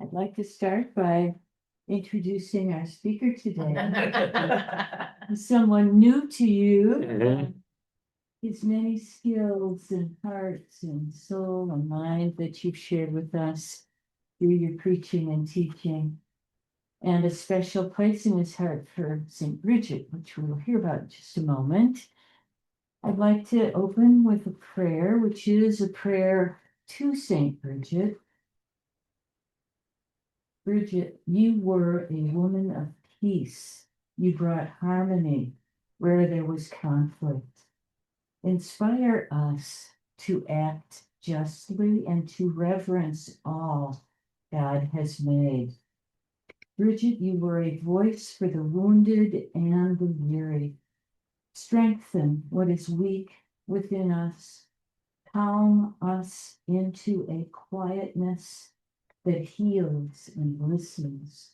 I'd like to start by introducing our speaker today. Someone new to you. His many skills and hearts and soul and mind that you've shared with us through your preaching and teaching, and a special place in his heart for St. Brigid, which we will hear about in just a moment. I'd like to open with a prayer, which is a prayer to St. Brigid. Brigid, you were a woman of peace. You brought harmony where there was conflict. Inspire us to act justly and to reverence all God has made. Brigid, you were a voice for the wounded and the weary. Strengthen what is weak within us. Calm us into a quietness that heals and listens.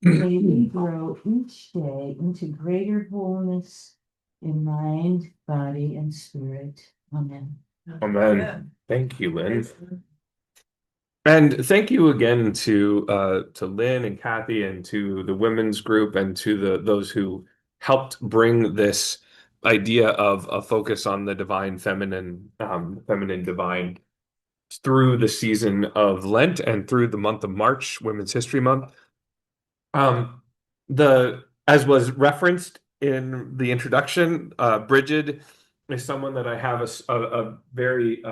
May we grow each day into greater wholeness in mind, body, and spirit. Amen. Amen. Thank you, Lynn. And thank you again to Lynn and Kathy and to the women's group and to those who helped bring this idea of a focus on the divine feminine, feminine divine through the season of Lent and through the month of March, Women's History Month. The as was referenced in the introduction, Brigid is someone that I have a very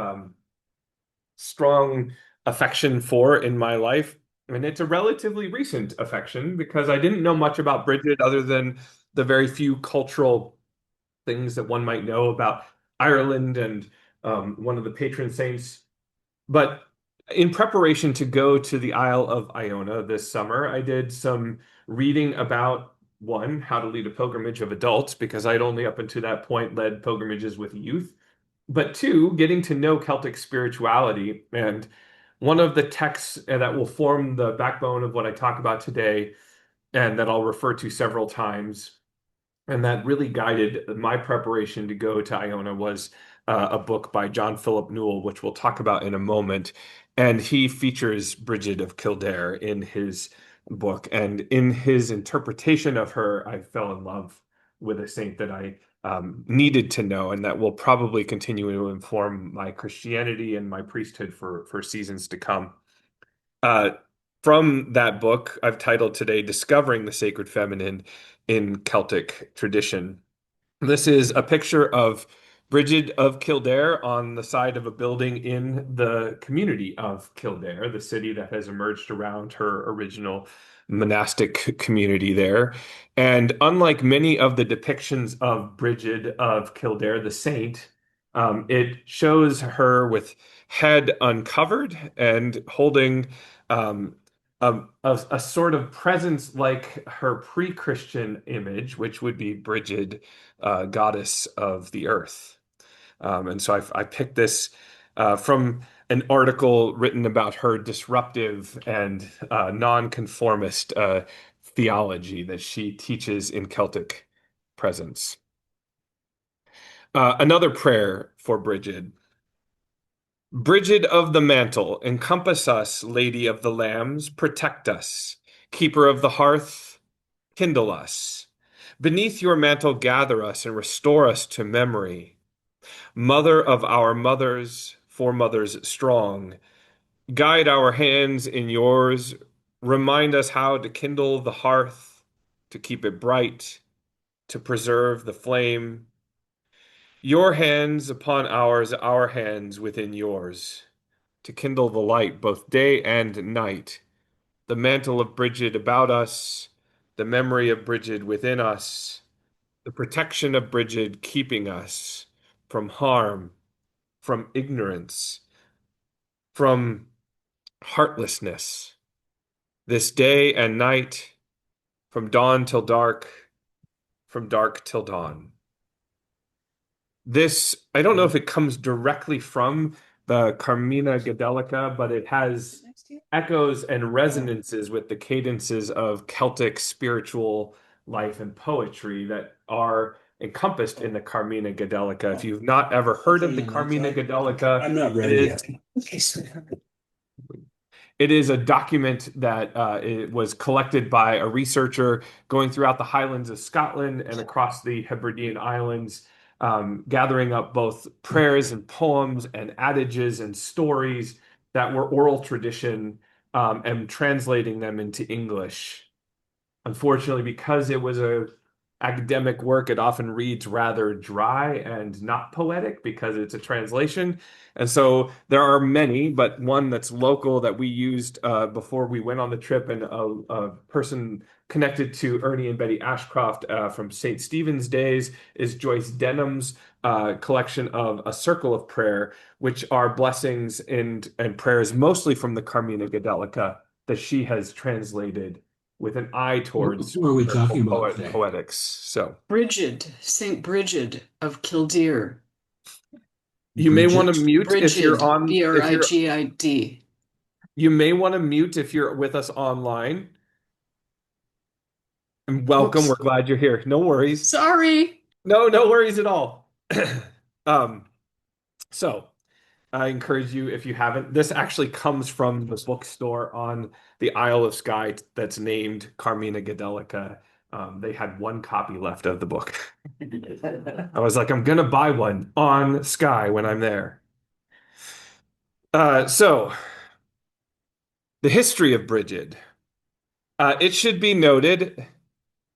strong affection for in my life. And it's a relatively recent affection because I didn't know much about Brigid other than the very few cultural things that one might know about Ireland and one of the patron saints. But in preparation to go to the Isle of Iona this summer, I did some reading about one, how to lead a pilgrimage of adults, because I'd only up until that point led pilgrimages with youth. But two, getting to know Celtic spirituality. And one of the texts that will form the backbone of what I talk about today, and that I'll refer to several times, and that really guided my preparation to go to Iona was a book by John Philip Newell, which we'll talk about in a moment. And he features Brigid of Kildare in his book. And in his interpretation of her, I fell in love with a saint that I needed to know, and that will probably continue to inform my Christianity and my priesthood for seasons to come. Uh, from that book, I've titled today Discovering the Sacred Feminine in Celtic Tradition. This is a picture of Brigid of Kildare on the side of a building in the community of Kildare, the city that has emerged around her original monastic community there. And unlike many of the depictions of Brigid of Kildare, the saint, it shows her with head uncovered and holding a sort of presence like her pre-Christian image, which would be Brigid, goddess of the earth. And so I picked this from an article written about her disruptive and nonconformist theology that she teaches in Celtic presence. Another prayer for Brigid. Brigid of the mantle, encompass us, Lady of the lambs, protect us. Keeper of the hearth, kindle us. Beneath your mantle, gather us and restore us to memory. Mother of our mothers, foremothers strong, guide our hands in yours. Remind us how to kindle the hearth, to keep it bright, to preserve the flame. Your hands upon ours, our hands within yours, to kindle the light both day and night. The mantle of Brigid about us, the memory of Brigid within us, the protection of Brigid keeping us from harm, from ignorance, from heartlessness. This day and night, from dawn till dark, from dark till dawn. This, I don't know if it comes directly from the Carmina Gadelica, but it has echoes and resonances with the cadences of Celtic spiritual life and poetry that are encompassed in the Carmina Gadelica. If you've not ever heard of the Carmina Gadelica, I'm not it ready is yet. It is a document that it was collected by a researcher going throughout the Highlands of Scotland and across the Hebridean Islands, gathering up both prayers and poems and adages and stories that were oral tradition, and translating them into English. Unfortunately, because it was a academic work, it often reads rather dry and not poetic because it's a translation. And so there are many, but one that's local that we used before we went on the trip, and a person connected to Ernie and Betty Ashcroft from St. Stephen's days is Joyce Denham's collection of A Circle of Prayer, which are blessings and prayers mostly from the Carmina Gadelica that she has translated with an eye towards Who are we talking prayerful about today? poetics. So Brigid, Saint Brigid of Kildare. you may want to Bridget? mute if you're Brigid, on, if you're, Brigid. you may want to mute if you're with us online. And welcome. We're Whoops. glad you're here. No worries. Sorry. No, no worries at all. Um, so I encourage you, if you haven't, this actually comes from the bookstore on the Isle of Skye that's named Carmina Gadelica. They had one copy left of the book. I was like, I'm gonna buy one on Skye when I'm there. So the history of Brigid. It should be noted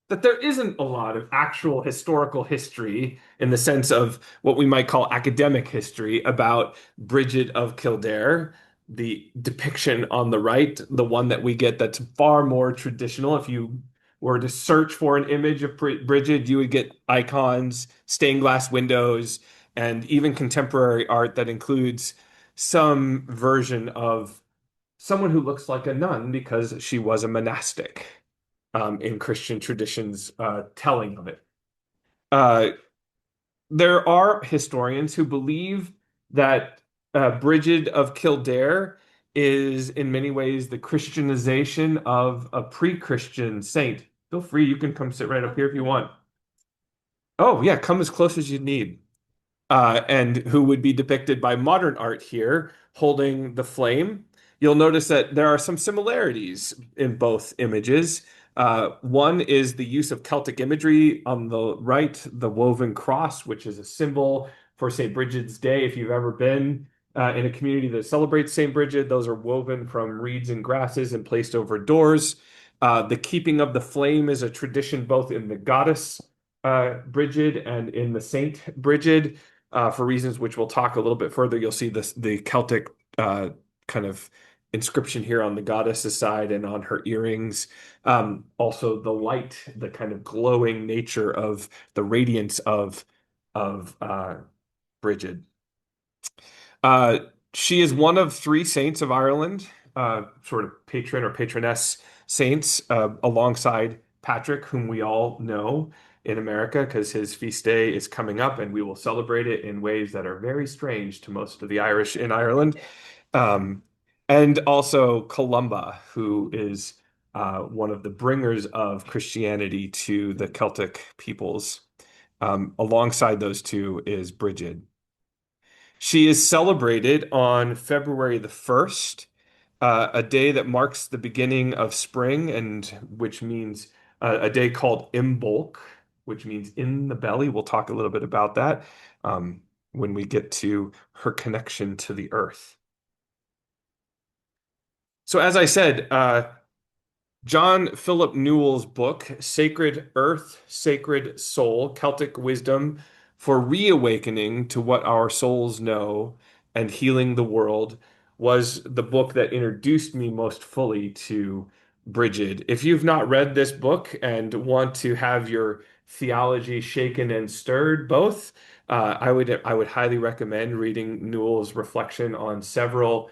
that there isn't a lot of actual historical history in the sense of what we might call academic history about Brigid of Kildare. The depiction on the right, the one that we get that's far more traditional. If you were to search for an image of Brigid, you would get icons, stained glass windows, and even contemporary art that includes some version of someone who looks like a nun because she was a monastic, in Christian traditions, telling of it. Uh, there are historians who believe that Brigid of Kildare is in many ways the Christianization of a pre-Christian saint. Feel free, you can come sit right up here if you want. Oh, yeah, come as close as you need. And who would be depicted by modern art here holding the flame. You'll notice that there are some similarities in both images. One is the use of Celtic imagery on the right, the woven cross, which is a symbol for St. Brigid's Day. If you've ever been in a community that celebrates St. Brigid, those are woven from reeds and grasses and placed over doors. The keeping of the flame is a tradition both in the goddess Brigid and in the Saint Brigid. For reasons which we'll talk a little bit further, you'll see the Celtic kind of inscription here on the goddess's side and on her earrings. Also, the light, the kind of glowing nature of the radiance of Brigid. She is one of three saints of Ireland, sort of patron or patroness saints, alongside Patrick, whom we all know in America because his feast day is coming up and we will celebrate it in ways that are very strange to most of the Irish in Ireland. And also Columba, who is one of the bringers of Christianity to the Celtic peoples. Alongside those two is Brigid. She is celebrated on February the 1st, a day that marks the beginning of spring, and which means a day called Imbolc, which means in the belly. We'll talk a little bit about that when we get to her connection to the earth. So, as I said, John Philip Newell's book, Sacred Earth, Sacred Soul, Celtic Wisdom for Reawakening to What Our Souls Know and Healing the World, was the book that introduced me most fully to Brigid. If you've not read this book and want to have your theology shaken and stirred, both, I would highly recommend reading Newell's reflection on several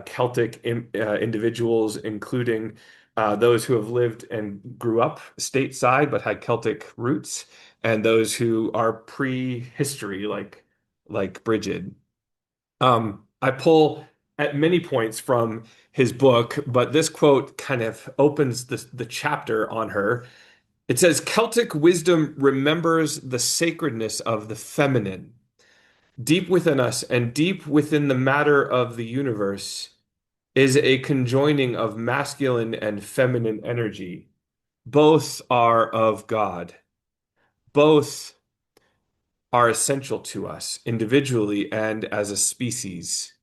Celtic individuals, including those who have lived and grew up stateside but had Celtic roots, and those who are pre-history, like Brigid. I pull at many points from his book, but this quote kind of opens the chapter on her. It says, Celtic wisdom remembers the sacredness of the feminine. Deep within us and deep within the matter of the universe is a conjoining of masculine and feminine energy. Both are of God. Both are essential to us individually and as a species.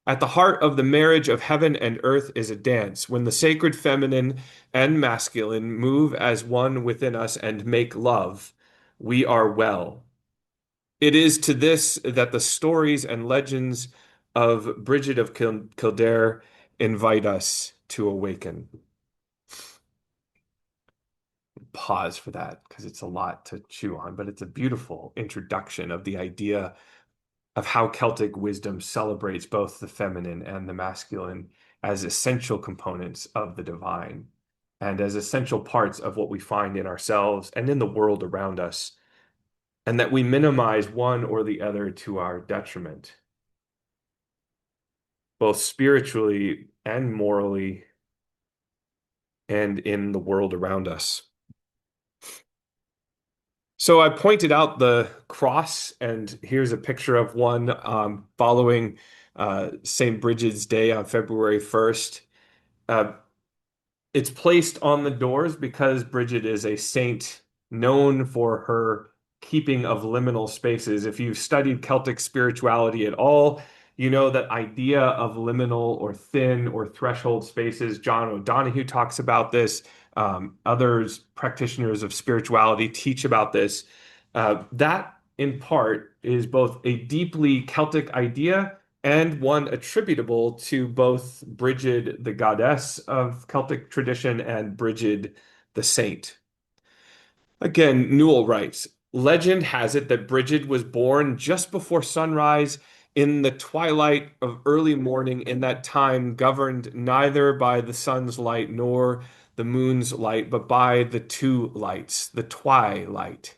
At the heart of the marriage of heaven and earth is a dance, when the sacred feminine and masculine move as one within us and make love. We are well. It is to this that the stories and legends of Brigid of Kildare invite us to awaken. Pause for that because it's a lot to chew on, but it's a beautiful introduction of the idea of how Celtic wisdom celebrates both the feminine and the masculine as essential components of the divine and as essential parts of what we find in ourselves and in the world around us, and that we minimize one or the other to our detriment, both spiritually and morally and in the world around us. So I pointed out the cross, and here's a picture of one following St. Brigid's Day on February 1st. Uh, it's placed on the doors because Brigid is a saint known for her keeping of liminal spaces. If you've studied Celtic spirituality at all, you know that idea of liminal or thin or threshold spaces. John O'Donohue talks about this. Others, practitioners of spirituality, teach about this. That, in part, is both a deeply Celtic idea and one attributable to both Brigid, the goddess of Celtic tradition, and Brigid, the saint. Again, Newell writes, legend has it that Brigid was born just before sunrise in the twilight of early morning, in that time governed neither by the sun's light nor the moon's light, but by the two lights, the twilight.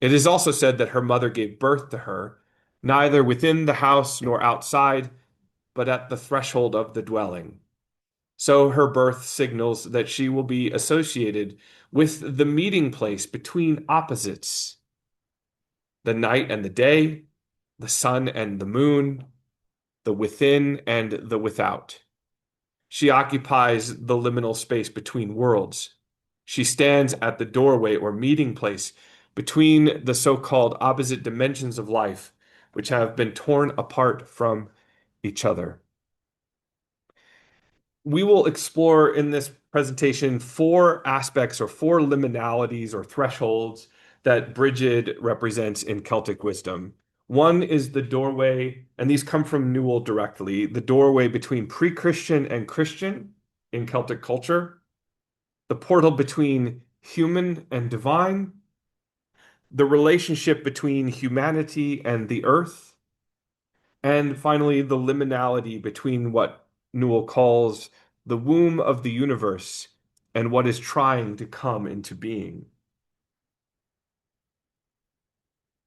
It is also said that her mother gave birth to her, neither within the house nor outside, but at the threshold of the dwelling. So her birth signals that she will be associated with the meeting place between opposites, the night and the day, the sun and the moon, the within and the without. She occupies the liminal space between worlds. She stands at the doorway or meeting place between the so-called opposite dimensions of life, which have been torn apart from each other. We will explore in this presentation four aspects or four liminalities or thresholds that Brigid represents in Celtic wisdom. One is the doorway, and these come from Newell directly, the doorway between pre-Christian and Christian in Celtic culture, the portal between human and divine, the relationship between humanity and the earth, and finally, the liminality between what Newell calls the womb of the universe and what is trying to come into being.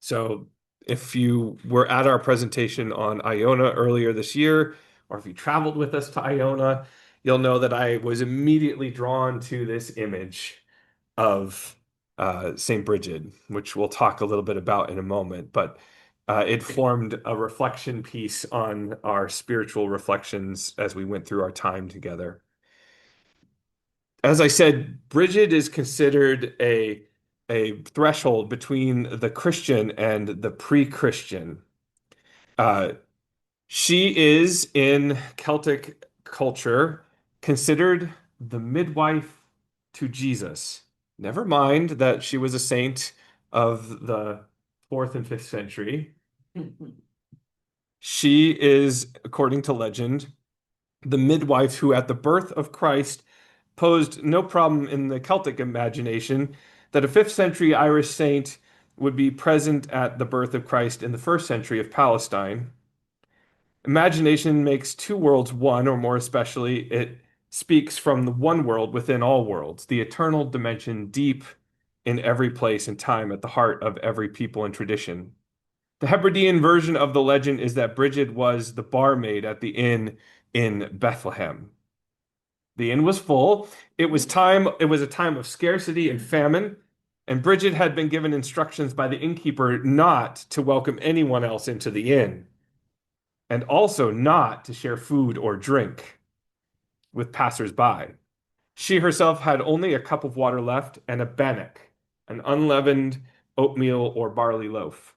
So, if you were at our presentation on Iona earlier this year, or if you traveled with us to Iona, you'll know that I was immediately drawn to this image of St. Brigid, which we'll talk a little bit about in a moment. But it formed a reflection piece on our spiritual reflections as we went through our time together. As I said, Brigid is considered a threshold between the Christian and the pre-Christian. Uh, she is in Celtic culture considered the midwife to Jesus. Never mind that she was a saint of the fourth and fifth century. She is, according to legend, the midwife who, at the birth of Christ, posed no problem in the Celtic imagination that a fifth century Irish saint would be present at the birth of Christ in the first century of Palestine. Imagination makes two worlds one, or more especially, it speaks from the one world within all worlds, the eternal dimension deep in every place and time at the heart of every people and tradition. The Hebridean version of the legend is that Brigid was the barmaid at the inn in Bethlehem. The inn was full. It was a time of scarcity and famine, and Brigid had been given instructions by the innkeeper not to welcome anyone else into the inn. and also not to share food or drink with passers-by. She herself had only a cup of water left and a bannock, an unleavened oatmeal or barley loaf.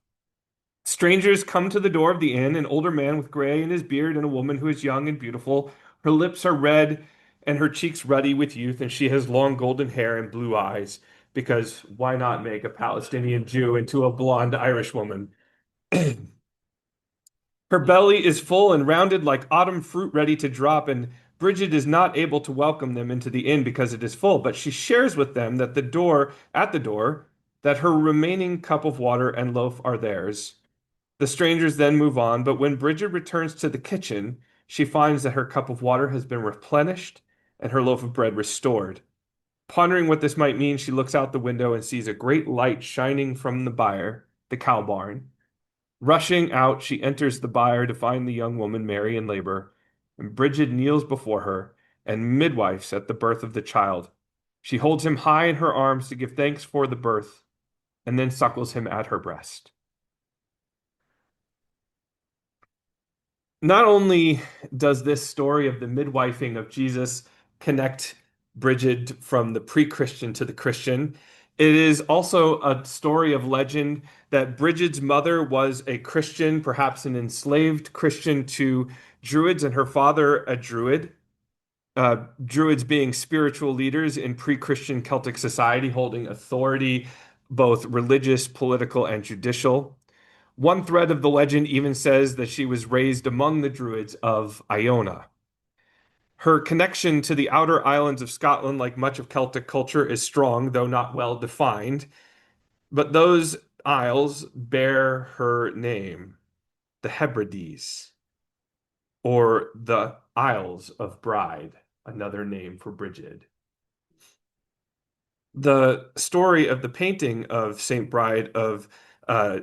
Strangers come to the door of the inn, an older man with gray in his beard and a woman who is young and beautiful. Her lips are red and her cheeks ruddy with youth, and she has long golden hair and blue eyes, because why not make a Palestinian Jew into a blonde Irish woman? Her belly is full and rounded like autumn fruit ready to drop, and Brigid is not able to welcome them into the inn because it is full, but she shares with them at the door, that her remaining cup of water and loaf are theirs. The strangers then move on, but when Brigid returns to the kitchen, she finds that her cup of water has been replenished and her loaf of bread restored. Pondering what this might mean, she looks out the window and sees a great light shining from the cow barn. Rushing out, she enters the byre to find the young woman Mary in labor, and Brigid kneels before her and midwifes at the birth of the child. She holds him high in her arms to give thanks for the birth, and then suckles him at her breast. Not only does this story of the midwifing of Jesus connect Brigid from the pre-Christian to the Christian, it is also a story of legend that Brigid's mother was a Christian, perhaps an enslaved Christian to Druids, and her father a Druid. Druids being spiritual leaders in pre-Christian Celtic society, holding authority, both religious, political, and judicial. One thread of the legend even says that she was raised among the Druids of Iona. Her connection to the outer islands of Scotland, like much of Celtic culture, is strong, though not well defined. But those isles bear her name, the Hebrides, or the Isles of Bride, another name for Brigid. The story of the painting of Saint Bride of uh,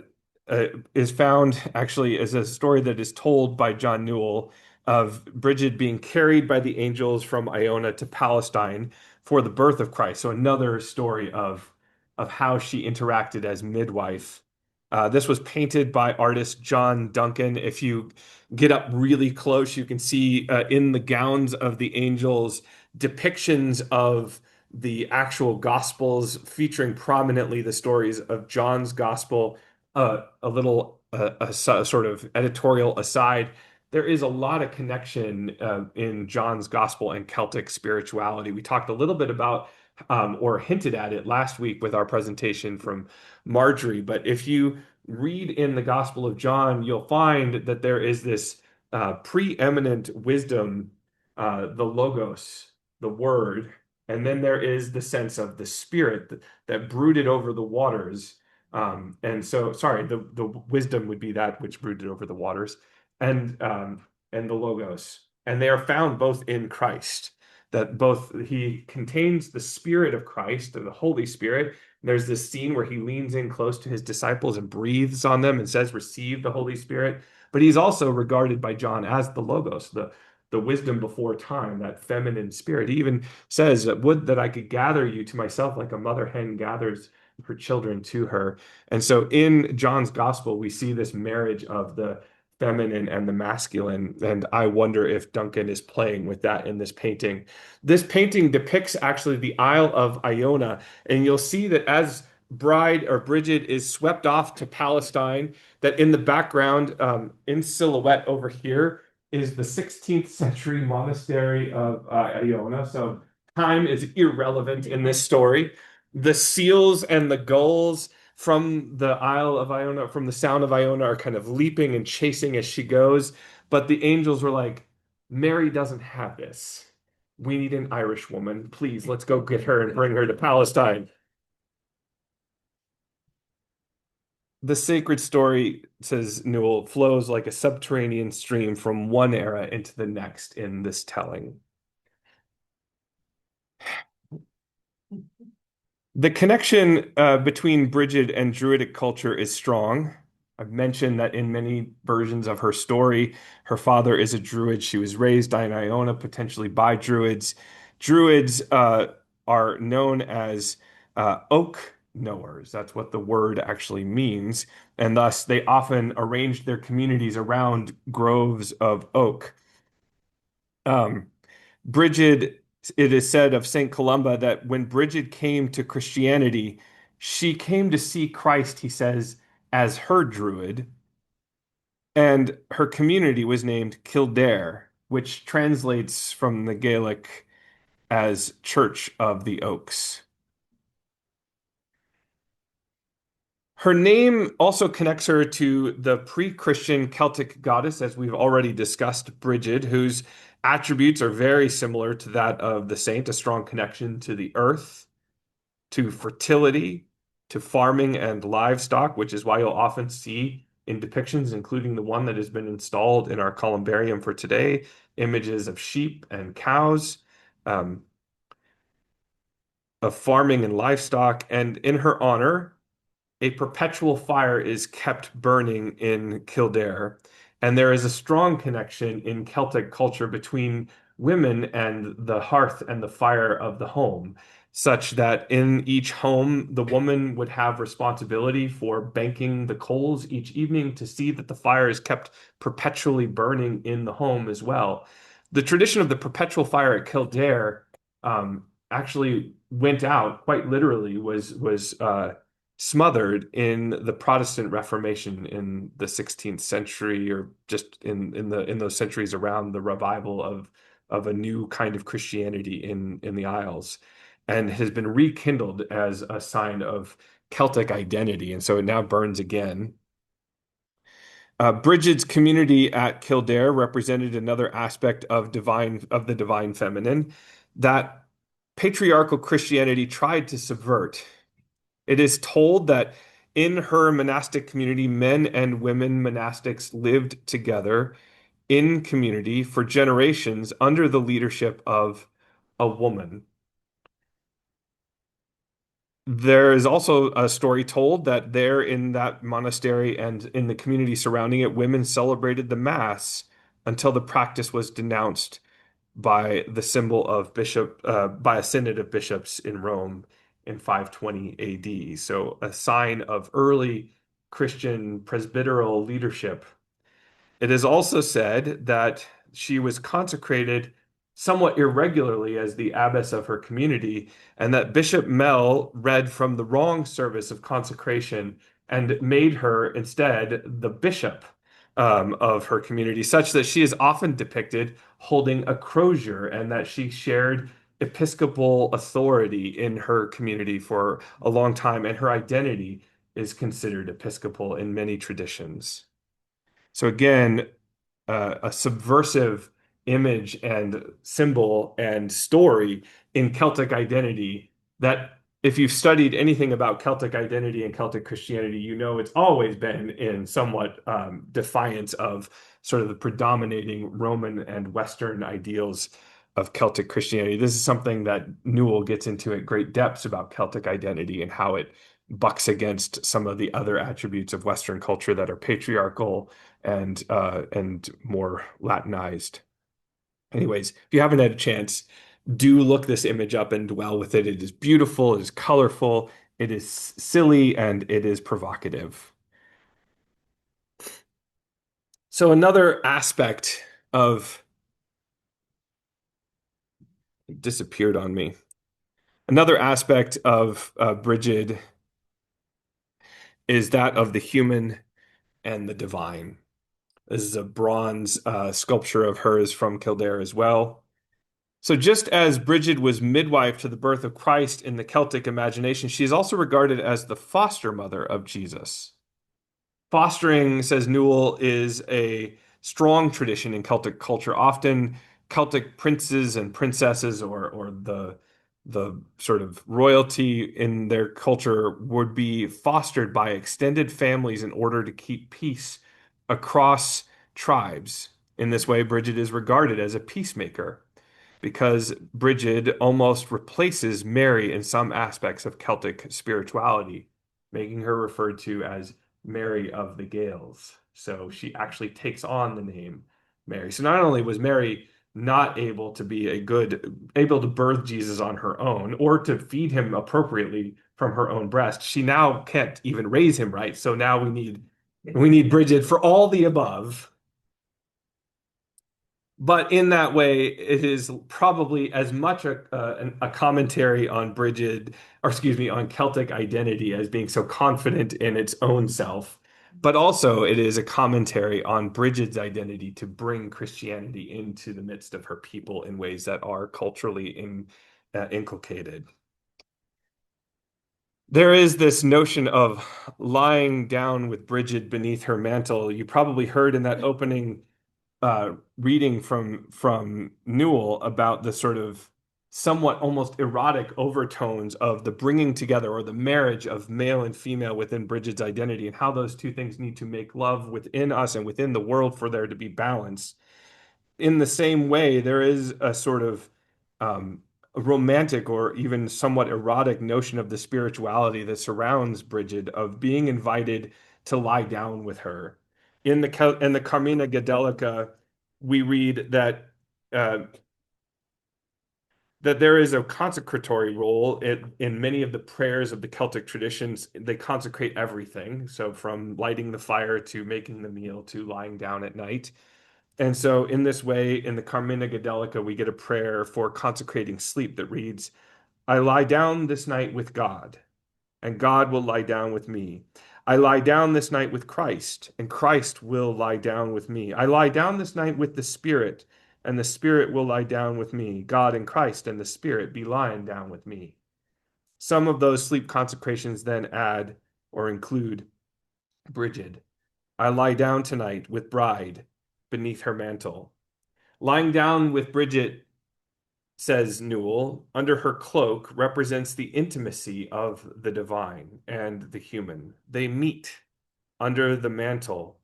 is found actually as a story that is told by John Newell of Brigid being carried by the angels from Iona to Palestine for the birth of Christ. So another story of how she interacted as midwife. This was painted by artist John Duncan. If you get up really close, you can see in the gowns of the angels depictions of the actual gospels featuring prominently the stories of John's gospel. A little sort of editorial aside, there is a lot of connection in John's gospel and Celtic spirituality. We talked a little bit about or hinted at it last week with our presentation from Marjorie, but if you read in the Gospel of John, you'll find that there is this preeminent wisdom, the Logos, the Word, and then there is the sense of the Spirit that brooded over the waters. And so, sorry, the wisdom would be that which brooded over the waters, and the Logos, and they are found both in Christ. That both he contains the Spirit of Christ, or the Holy Spirit. There's this scene where he leans in close to his disciples and breathes on them and says, "Receive the Holy Spirit." But he's also regarded by John as the Logos, the wisdom before time, that feminine spirit. He even says, "Would that I could gather you to myself like a mother hen gathers her children to her." And so in John's gospel, we see this marriage of the feminine and the masculine. And I wonder if Duncan is playing with that in this painting. This painting depicts actually the Isle of Iona. And you'll see that as Bride or Brigid is swept off to Palestine, that in the background, in silhouette over here, is the 16th century monastery of Iona. So time is irrelevant in this story. The seals and the gulls from the Isle of Iona, from the Sound of Iona, are kind of leaping and chasing as she goes. But the angels were like, "Mary doesn't have this. We need an Irish woman. Please, let's go get her and bring her to Palestine." The sacred story, says Newell, flows like a subterranean stream from one era into the next in this telling. The connection between Brigid and Druidic culture is strong. I've mentioned that in many versions of her story, her father is a Druid. She was raised in Iona, potentially by Druids. Druids are known as oak knowers. That's what the word actually means. And thus, they often arranged their communities around groves of oak. Um, Brigid, it is said of St. Columba that when Brigid came to Christianity, she came to see Christ, he says, as her druid, and her community was named Kildare, which translates from the Gaelic as Church of the Oaks. Her name also connects her to the pre-Christian Celtic goddess, as we've already discussed, Brigid, whose attributes are very similar to that of the saint, a strong connection to the earth, to fertility, to farming and livestock, which is why you'll often see in depictions, including the one that has been installed in our columbarium for today, images of sheep and cows, um, of farming and livestock. And in her honor, a perpetual fire is kept burning in Kildare. And there is a strong connection in Celtic culture between women and the hearth and the fire of the home, such that in each home, the woman would have responsibility for banking the coals each evening to see that the fire is kept perpetually burning in the home as well. The tradition of the perpetual fire at Kildare actually went out quite literally, was smothered in the Protestant Reformation in the 16th century, or just in those centuries around the revival of a new kind of Christianity in the Isles, and has been rekindled as a sign of Celtic identity, and so it now burns again. Brigid's community at Kildare represented another aspect of the divine feminine that patriarchal Christianity tried to subvert. It is told that in her monastic community, men and women monastics lived together in community for generations under the leadership of a woman. There is also a story told that there in that monastery and in the community surrounding it, women celebrated the Mass until the practice was denounced by the symbol of by a synod of bishops in Rome in 520 AD. So a sign of early Christian presbyteral leadership. It is also said that she was consecrated somewhat irregularly as the abbess of her community, and that Bishop Mel read from the wrong service of consecration and made her instead the bishop of her community, such that she is often depicted holding a crozier and that she shared episcopal authority in her community for a long time, and her identity is considered episcopal in many traditions. So again, a subversive image and symbol and story in Celtic identity that if you've studied anything about Celtic identity and Celtic Christianity, you know it's always been in somewhat defiance of sort of the predominating Roman and Western ideals of Celtic Christianity. This is something that Newell gets into at great depths about Celtic identity and how it bucks against some of the other attributes of Western culture that are patriarchal and more Latinized. Anyways, if you haven't had a chance, do look this image up and dwell with it. It is beautiful, it is colorful, it is silly, and it is provocative. So another aspect of it disappeared on me. Another aspect of Brigid is that of the human and the divine. This is a bronze sculpture of hers from Kildare as well. So, just as Brigid was midwife to the birth of Christ in the Celtic imagination, she is also regarded as the foster mother of Jesus. Fostering, says Newell, is a strong tradition in Celtic culture. Often, Celtic princes and princesses, or the sort of royalty in their culture, would be fostered by extended families in order to keep peace across tribes. In this way, Brigid is regarded as a peacemaker, because Brigid almost replaces Mary in some aspects of Celtic spirituality, making her referred to as Mary of the Gales. So she actually takes on the name Mary. So not only was Mary not able to be able to birth Jesus on her own or to feed him appropriately from her own breast. She now can't even raise him right. So now we need Brigid for all the above. But in that way, it is probably as much a commentary on Brigid, or excuse me, on Celtic identity as being so confident in its own self. But also, it is a commentary on Brigid's identity to bring Christianity into the midst of her people in ways that are culturally inculcated. There is this notion of lying down with Brigid beneath her mantle. You probably heard in that opening reading from Newell about the sort of somewhat almost erotic overtones of the bringing together or the marriage of male and female within Brigid's identity and how those two things need to make love within us and within the world for there to be balance. In the same way, there is a sort of a romantic or even somewhat erotic notion of the spirituality that surrounds Brigid, of being invited to lie down with her. In the Carmina Gadelica, we read uh, that there is a consecratory role in many of the prayers of the Celtic traditions. They consecrate everything, so from lighting the fire to making the meal to lying down at night. And so, in this way, in the Carmina Gadelica, we get a prayer for consecrating sleep that reads, I lie down this night with God, and God will lie down with me. I lie down this night with Christ, and Christ will lie down with me. I lie down this night with the Spirit, and the Spirit will lie down with me. God and Christ and the Spirit be lying down with me. Some of those sleep consecrations then add or include Brigid. I lie down tonight with Bride beneath her mantle. Lying down with Brigid, says Newell, under her cloak represents the intimacy of the divine and the human. They meet under the mantle,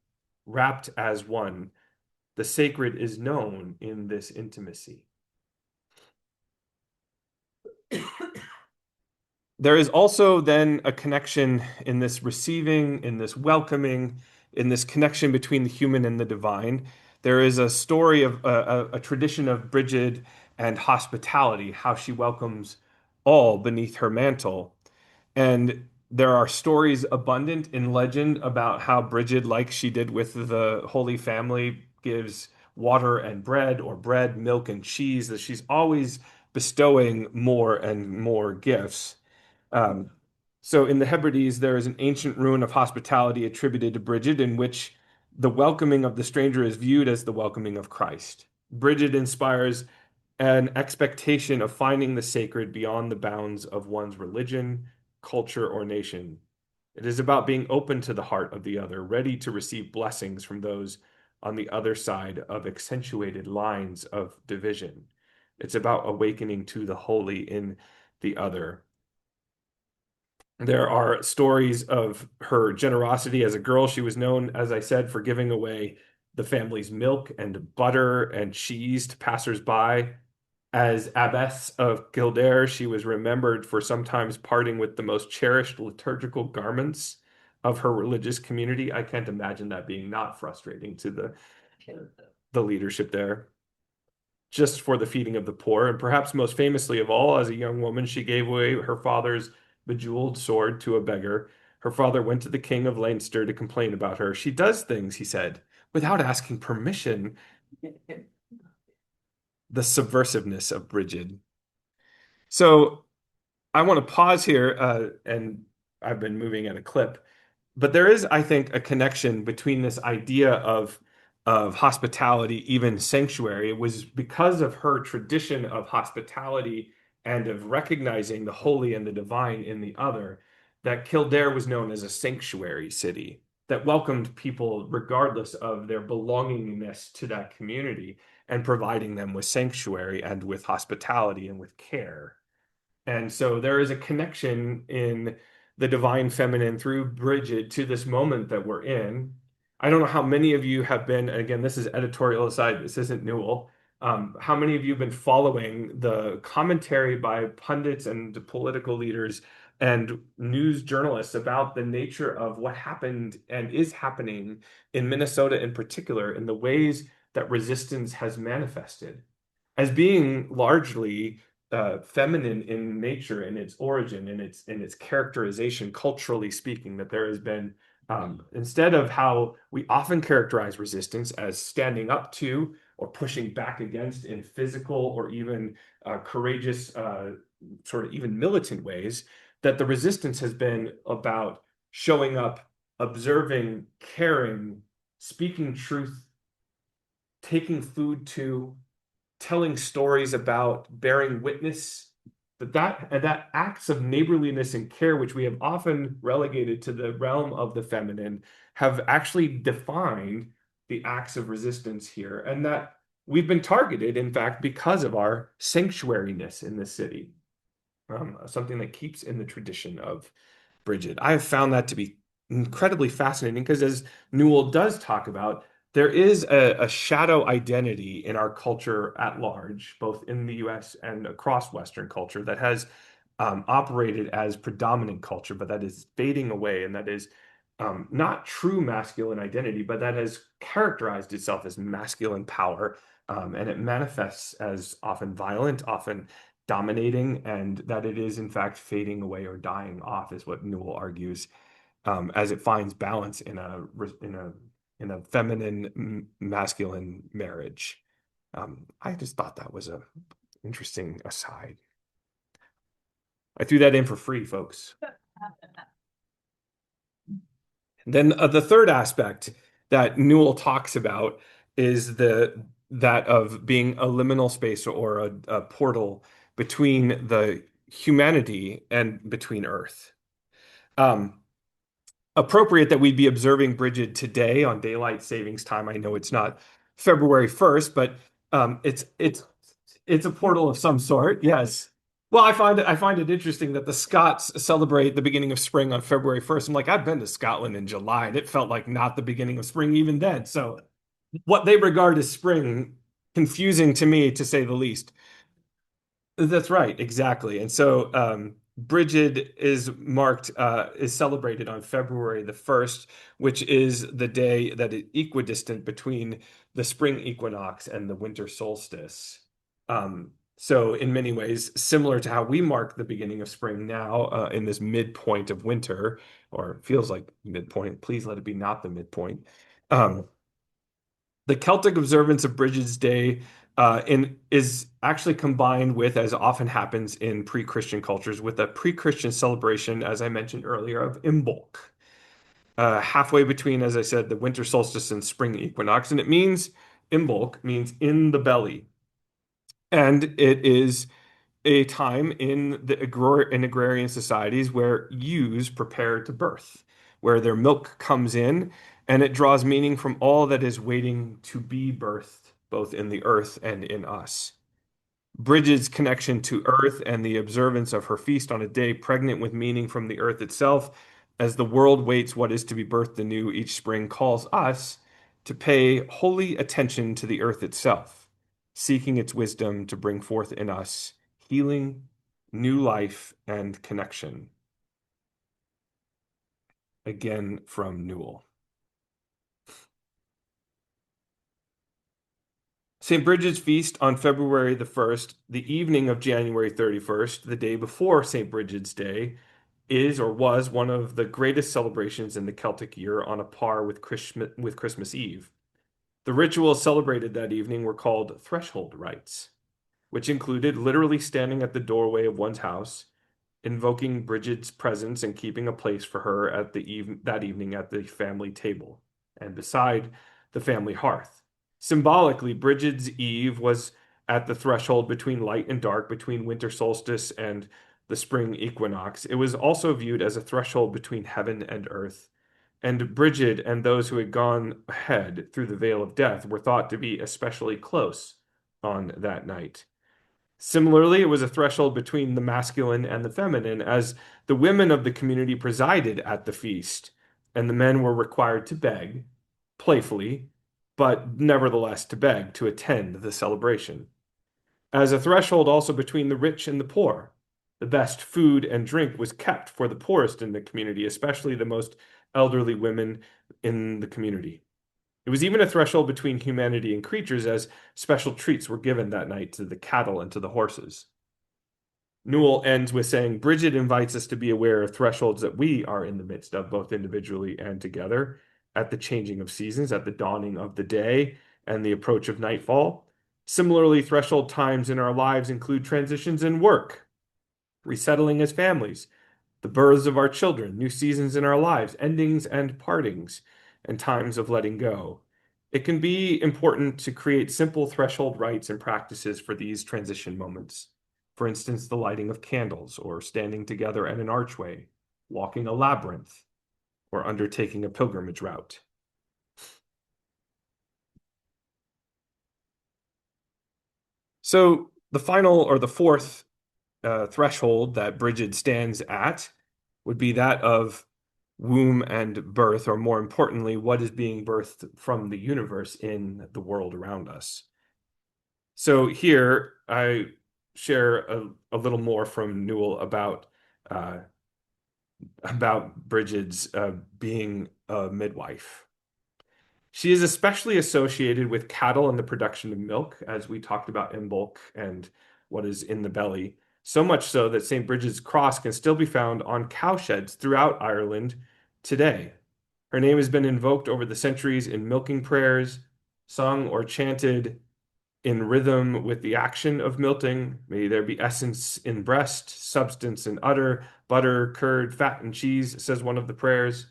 wrapped as one. The sacred is known in this intimacy. There is also then a connection in this receiving, in this welcoming, in this connection between the human and the divine. There is a story of a tradition of Brigid and hospitality, how she welcomes all beneath her mantle. And there are stories abundant in legend about how Brigid, like she did with the Holy Family, gives water and bread, or bread, milk, and cheese, that she's always bestowing more and more gifts. Um, so in the Hebrides, there is an ancient ruin of hospitality attributed to Brigid in which the welcoming of the stranger is viewed as the welcoming of Christ. Brigid inspires an expectation of finding the sacred beyond the bounds of one's religion, culture, or nation. It is about being open to the heart of the other, ready to receive blessings from those on the other side of accentuated lines of division. It's about awakening to the holy in the other. There are stories of her generosity as a girl. She was known, as I said, for giving away the family's milk and butter and cheese to passers-by. As abbess of Kildare, she was remembered for sometimes parting with the most cherished liturgical garments of her religious community. I can't imagine that being not frustrating to the leadership there. Just for the feeding of the poor, and perhaps most famously of all, as a young woman, she gave away her father's bejeweled sword to a beggar. Her father went to the king of Leinster to complain about her. She does things, he said, without asking permission. The subversiveness of Brigid. So I want to pause here, and I've been moving at a clip, but there is, I think, a connection between this idea of hospitality, even sanctuary. It was because of her tradition of hospitality and of recognizing the holy and the divine in the other that Kildare was known as a sanctuary city that welcomed people regardless of their belongingness to that community and providing them with sanctuary and with hospitality and with care. And so there is a connection in the divine feminine through Brigid to this moment that we're in. I don't know how many of you have been, and again, this is editorial aside, this isn't Newell. How many of you have been following the commentary by pundits and political leaders and news journalists about the nature of what happened and is happening in Minnesota in particular, in the ways that resistance has manifested? as being largely feminine in nature, in its origin, in its characterization, culturally speaking, that there has been instead of how we often characterize resistance as standing up to or pushing back against in physical or even courageous, sort of even militant ways, that the resistance has been about showing up, observing, caring, speaking truth, taking food to, telling stories about, bearing witness, that acts of neighborliness and care, which we have often relegated to the realm of the feminine, have actually defined the acts of resistance here, and that we've been targeted, in fact, because of our sanctuariness in the city, something that keeps in the tradition of Brigid. I have found that to be incredibly fascinating because, as Newell does talk about, there is a shadow identity in our culture at large, both in the US and across Western culture, that has operated as predominant culture, but that is fading away, and that is not true masculine identity, but that has characterized itself as masculine power. And it manifests as often violent, often dominating, and that it is in fact fading away or dying off, is what Newell argues, as it finds balance in a feminine masculine marriage. I just thought that was a interesting aside. I threw that in for free, folks. Then the third aspect that Newell talks about is that of being a liminal space, or a portal between the humanity and between Earth. Appropriate that we'd be observing Brigid today on daylight savings time. I know it's not February 1st, but it's a portal of some sort. Yes. Well, I find it interesting that the Scots celebrate the beginning of spring on February 1st. I'm like, I've been to Scotland in July, and it felt like not the beginning of spring even then. So what they regard as spring, confusing to me, to say the least. That's right, exactly. And so Brigid is celebrated on February the 1st, which is the day that is equidistant between the spring equinox and the winter solstice. So in many ways, similar to how we mark the beginning of spring now, in this midpoint of winter, or feels like midpoint. Please let it be not the midpoint. The Celtic observance of Brigid's Day is actually combined with, as often happens in pre-Christian cultures, with a pre-Christian celebration, as I mentioned earlier, of Imbolc, halfway between, as I said, the winter solstice and spring equinox. And Imbolc means in the belly. And it is a time in agrarian societies where ewes prepare to birth, where their milk comes in, and it draws meaning from all that is waiting to be birthed, both in the earth and in us. Brigid's connection to earth and the observance of her feast on a day pregnant with meaning from the earth itself, as the world waits what is to be birthed anew each spring, calls us to pay holy attention to the earth itself, seeking its wisdom to bring forth in us healing, new life, and connection. Again from Newell. St. Brigid's feast on February the 1st, the evening of January 31st, the day before St. Brigid's Day, is or was one of the greatest celebrations in the Celtic year, on a par with Christmas Eve. The rituals celebrated that evening were called threshold rites, which included literally standing at the doorway of one's house, invoking Brigid's presence and keeping a place for her that evening at the family table and beside the family hearth. Symbolically, Brigid's Eve was at the threshold between light and dark, between winter solstice and the spring equinox. It was also viewed as a threshold between heaven and earth. And Brigid and those who had gone ahead through the veil of death were thought to be especially close on that night. Similarly, it was a threshold between the masculine and the feminine, as the women of the community presided at the feast, and the men were required to beg, playfully, but nevertheless to beg to attend the celebration. As a threshold also between the rich and the poor, the best food and drink was kept for the poorest in the community, especially the most elderly women in the community. It was even a threshold between humanity and creatures, as special treats were given that night to the cattle and to the horses. Newell ends with saying, Brigid invites us to be aware of thresholds that we are in the midst of, both individually and together, at the changing of seasons, at the dawning of the day, and the approach of nightfall. Similarly, threshold times in our lives include transitions in work, resettling as families, the births of our children, new seasons in our lives, endings and partings, and times of letting go. It can be important to create simple threshold rites and practices for these transition moments. For instance, the lighting of candles, or standing together at an archway, walking a labyrinth, or undertaking a pilgrimage route. So the final, or the fourth threshold that Brigid stands at would be that of womb and birth, or more importantly, what is being birthed from the universe in the world around us. So here I share a little more from Newell about Brigid's being a midwife. She is especially associated with cattle and the production of milk, as we talked about in bulk and what is in the belly. So much so that St. Brigid's cross can still be found on cowsheds throughout Ireland today. Her name has been invoked over the centuries in milking prayers, sung or chanted in rhythm with the action of milking. May there be essence in breast, substance in udder, butter, curd, fat, and cheese, says one of the prayers.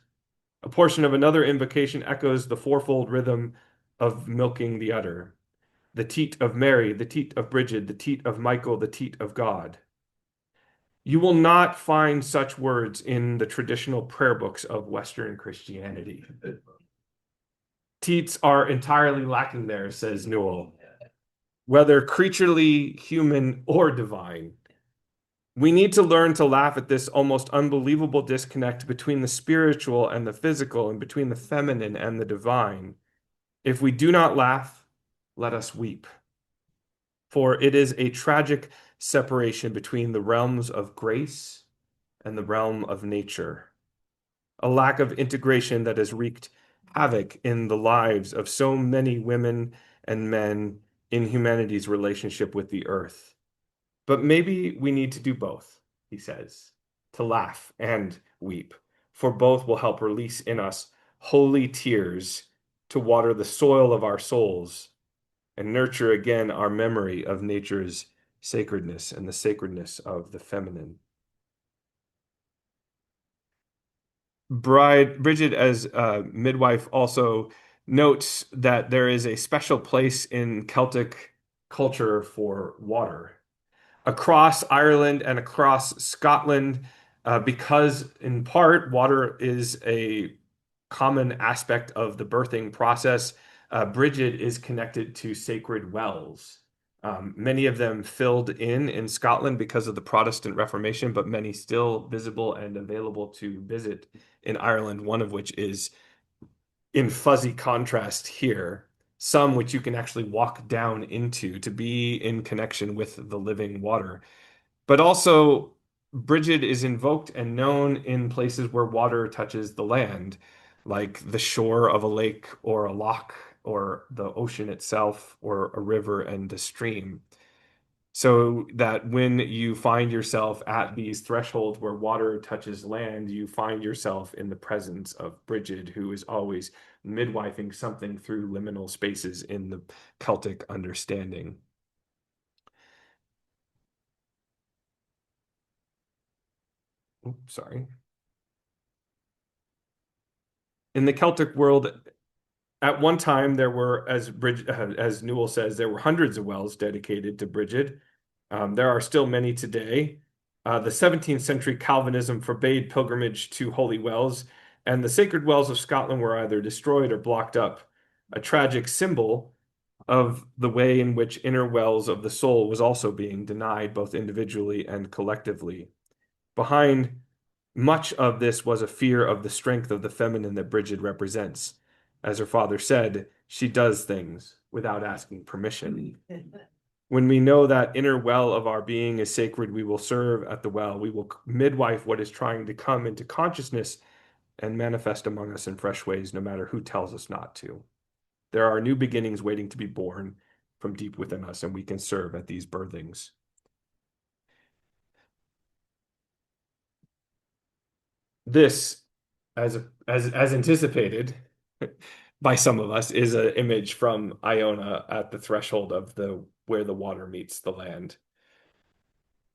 A portion of another invocation echoes the fourfold rhythm of milking the udder. The teat of Mary, the teat of Brigid, the teat of Michael, the teat of God. You will not find such words in the traditional prayer books of Western Christianity. Teats are entirely lacking there, says Newell, whether creaturely, human, or divine. We need to learn to laugh at this almost unbelievable disconnect between the spiritual and the physical, and between the feminine and the divine. If we do not laugh, let us weep. For it is a tragic separation between the realms of grace and the realm of nature, a lack of integration that has wreaked havoc in the lives of so many women and men in humanity's relationship with the earth. But maybe we need to do both, he says, to laugh and weep, for both will help release in us holy tears to water the soil of our souls and nurture again our memory of nature's sacredness and the sacredness of the feminine. Brigid, as a midwife, also notes that there is a special place in Celtic culture for water. Across Ireland and across Scotland, because in part water is a common aspect of the birthing process. Brigid is connected to sacred wells. Many of them filled in Scotland because of the Protestant Reformation, but many still visible and available to visit in Ireland, one of which is in fuzzy contrast here, some which you can actually walk down into to be in connection with the living water. But also, Brigid is invoked and known in places where water touches the land, like the shore of a lake or a loch, or the ocean itself, or a river and a stream. So that when you find yourself at these thresholds where water touches land, you find yourself in the presence of Brigid, who is always midwifing something through liminal spaces in the Celtic understanding. Oops, sorry. In the Celtic world, at one time there were, as Newell says, there were hundreds of wells dedicated to Brigid. There are still many today. The 17th century Calvinism forbade pilgrimage to holy wells, and the sacred wells of Scotland were either destroyed or blocked up, a tragic symbol of the way in which inner wells of the soul was also being denied, both individually and collectively. Behind much of this was a fear of the strength of the feminine that Brigid represents. As her father said, she does things without asking permission. When we know that inner well of our being is sacred, we will serve at the well. We will midwife what is trying to come into consciousness and manifest among us in fresh ways, no matter who tells us not to. There are new beginnings waiting to be born from deep within us, and we can serve at these birthings. This, as anticipated by some of us, is an image from Iona at the threshold of the where the water meets the land.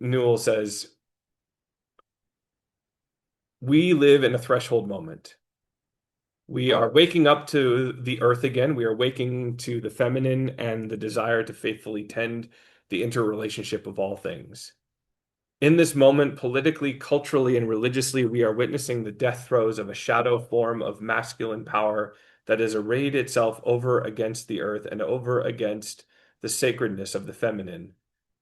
Newell says, "We live in a threshold moment. We are waking up to the earth again. We are waking to the feminine and the desire to faithfully tend the interrelationship of all things. In this moment, politically, culturally, and religiously, we are witnessing the death throes of a shadow form of masculine power that has arrayed itself over against the earth and over against the sacredness of the feminine.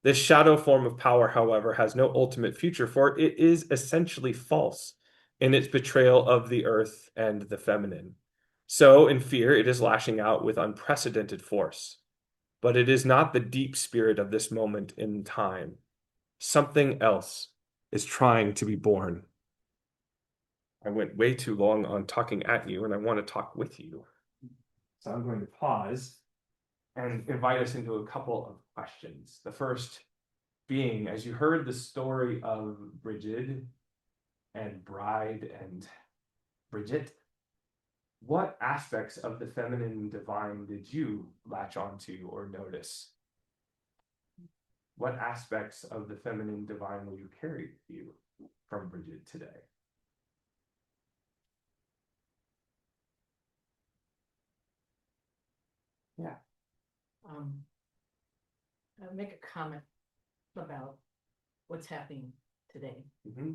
This shadow form of power, however, has no ultimate future, for it is essentially false in its betrayal of the earth and the feminine. So, in fear, it is lashing out with unprecedented force. But it is not the deep spirit of this moment in time. Something else is trying to be born." I went way too long on talking at you, and I want to talk with you. So I'm going to pause and invite us into a couple of questions. The first being, as you heard the story of Brigid and Bride and Brigid, what aspects of the feminine divine did you latch onto or notice? What aspects of the feminine divine will you carry with you from Brigid today? Yeah. I'll make a comment about what's happening today. Mm-hmm.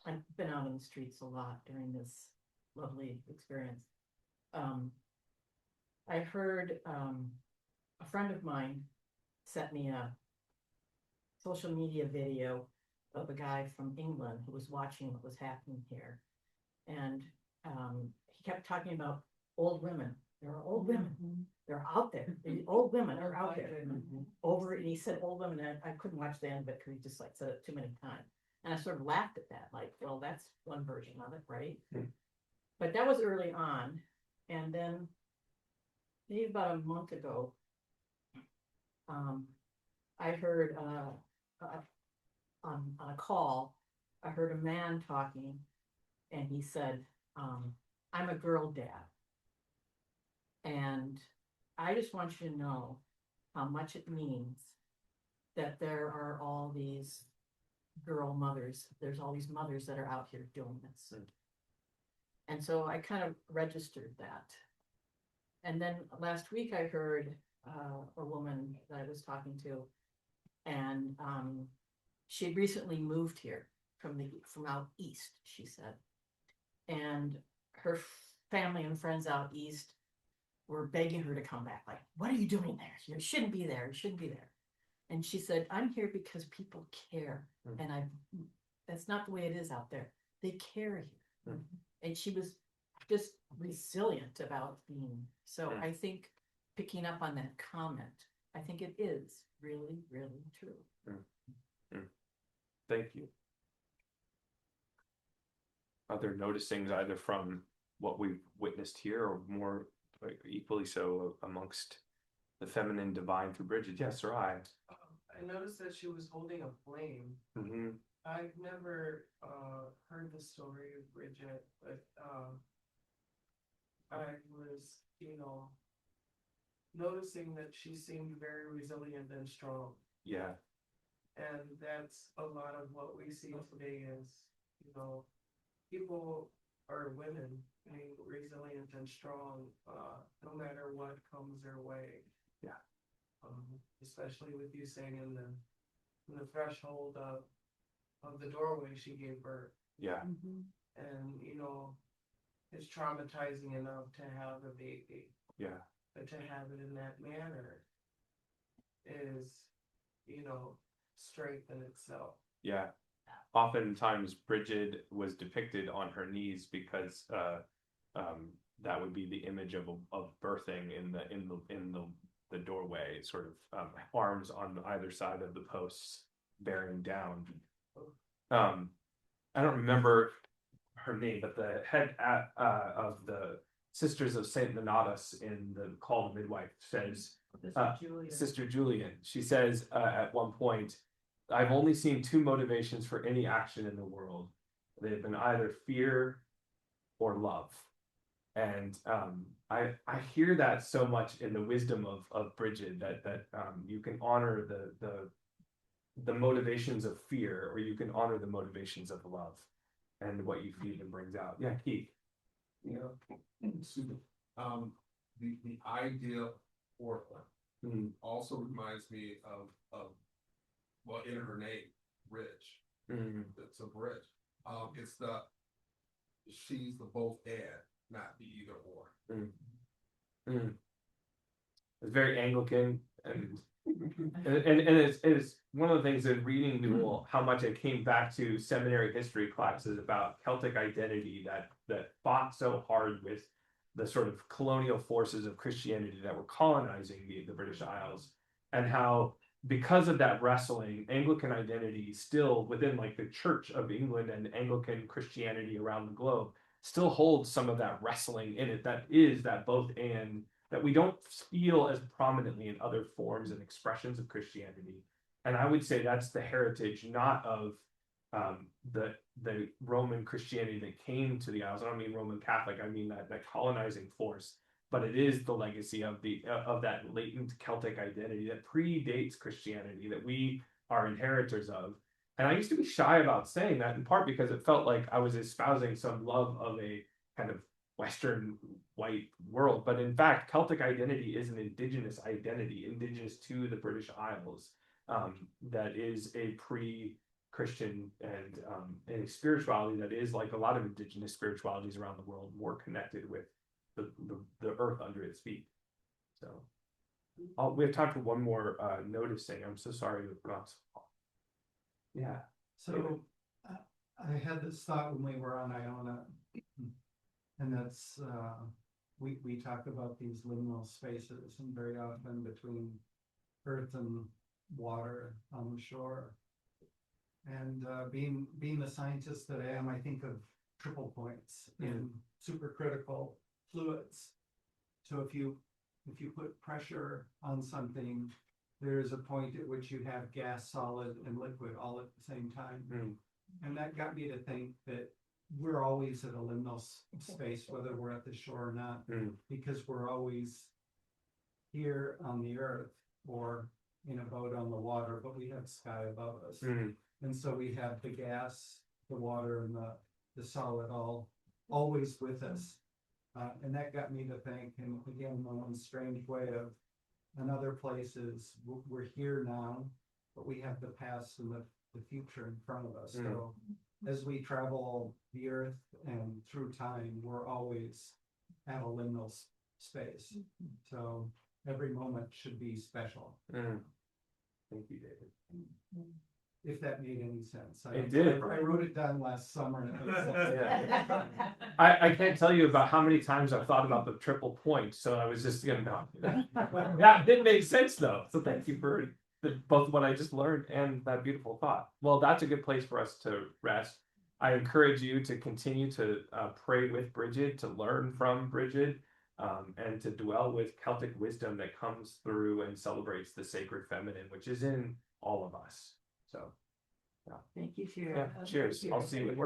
I've been out on the streets a lot during this lovely experience. I heard a friend of mine sent me a social media video of a guy from England who was watching what was happening here. And he kept talking about old women. There are old women. They're out there. The old women are out there. Over, and he said old women, and I couldn't watch the end of it because he just like said it too many times. And I sort of laughed at that, like, well, that's one version of it, right? But that was early on. And then maybe about a month ago, I heard on a call, I heard a man talking, and he said, I'm a girl dad. And I just want you to know how much it means that there are all these girl mothers. There's all these mothers that are out here doing this. And so I kind of registered that. And then last week I heard a woman that I was talking to, and she had recently moved here from out east, she said. And her family and friends out east were begging her to come back. Like, what are you doing there? You shouldn't be there. You shouldn't be there. And she said, I'm here because people care. And that's not the way it is out there. They care here. And she was just resilient about being. So I think picking up on that comment, I think it is really, really true. Thank you. Other noticings either from what we've witnessed here or more equally so amongst the feminine divine through Brigid? Yes, or I noticed that she was holding a flame. I've never heard the story of Brigid, but I was, noticing that she seemed very resilient and strong. Yeah. And that's a lot of what we see today is, people or women being resilient and strong, no matter what comes their way. Yeah. Especially with you saying in the threshold of the doorway she gave birth. Yeah. And it's traumatizing enough to have a baby. Yeah. But to have it in that manner is, strength in itself. Yeah. Oftentimes Brigid was depicted on her knees because that would be the image of birthing in the doorway, sort of arms on either side of the posts bearing down. I don't remember her name, but the head of the Sisters of Saint Donatus in the Call to Midwife says, Sister Julian, she says at one point, I've only seen two motivations for any action in the world. They've been either fear or love. And I hear that so much in the wisdom of Brigid, that you can honor the motivations of fear, or you can honor the motivations of love, and what you feed and brings out. Yeah, Keith. The idea of Portland also reminds me of well, in her name, bridge. It's a bridge. It's she's the both and, not the either or. It's very Anglican, and it's one of the things in reading Newell, how much I came back to seminary history classes about Celtic identity that fought so hard with the sort of colonial forces of Christianity that were colonizing the British Isles, and how because of that wrestling, Anglican identity still within like the Church of England and Anglican Christianity around the globe still holds some of that wrestling in it, that is that both and that we don't feel as prominently in other forms and expressions of Christianity. And I would say that's the heritage, not of the Roman Christianity that came to the Isles. I don't mean Roman Catholic, I mean that colonizing force, but it is the legacy of that latent Celtic identity that predates Christianity, that we are inheritors of. And I used to be shy about saying that, in part because it felt like I was espousing some love of a kind of Western white world. But in fact, Celtic identity is an indigenous identity, indigenous to the British Isles, that is a pre-Christian and a spirituality that is, like a lot of indigenous spiritualities around the world, more connected with the earth under its feet. So we have time for one more noticing. I'm so sorry to have gone so long. Yeah. So I had this thought when we were on Iona, and that's we talk about these liminal spaces, and very often between earth and water on the shore. And being the scientist that I am, I think of triple points in supercritical fluids. So if you put pressure on something, there is a point at which you have gas, solid, and liquid all at the same time. And that got me to think that we're always at a liminal space, whether we're at the shore or not, because we're always here on the earth or in a boat on the water, but we have sky above us. And so we have the gas, the water, and the solid always with us. And that got me to think, and again, one strange way of another place is we're here now, but we have the past and the future in front of us. So as we travel the earth and through time, we're always at a liminal space. So every moment should be special. Thank you, David. If that made any sense. It did. I wrote it down last summer. And it was Yeah. I can't tell you about how many times I've thought about the triple point, so I was just gonna go. That didn't make sense though. So thank you for both what I just learned and that beautiful thought. Well, that's a good place for us to rest. I encourage you to continue to pray with Brigid, to learn from Brigid, and to dwell with Celtic wisdom that comes through and celebrates the sacred feminine, which is in all of us. So, Thank you, Cheers. yeah, cheers. I'll see you.